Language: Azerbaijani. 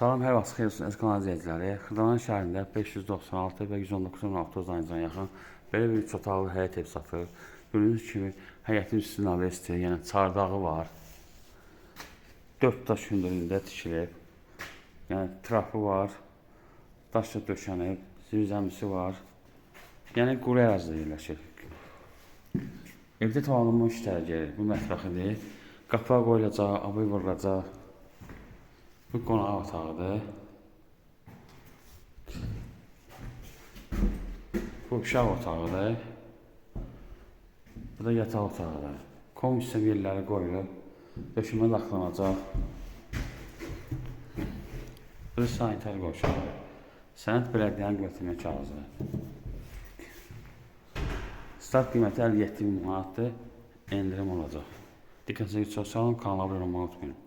Salam, hər vaxt xeyir olsun əziz kanal izləyiciləri. Xırdalan şəhərində 596 və 119 ayıncan yaxın belə bir üç otaqlı həyət ev satılır. Gördüyünüz kimi həyətin üstünün avesti, yəni çardağı var. 4 daş hündürlüyündə tikilib. Yəni trapı var, daşla döşənib, zirzəmisi var. Yəni quru ərazidə yerləşir. Evdə tamamlanma işləri gedir. Bu mətbəxidir. Qapılar qoyulacaq, abay vurulacaq. Bu qonaq otağıdır. Bu uşaq otağıdır. Bu da yataq otağıdır. Komisyon yerləri qoyulub. Döşəmə laxlanacaq. Bu da sanitar qoşuqdur. Sənəd bələdiyyənin qiymətinə kağızıdır. Start qiyməti 57.000 manatdır. Endirim olacaq. Diqqətinizə çox sağ olun. Kanala abunə olmayı unutmayın.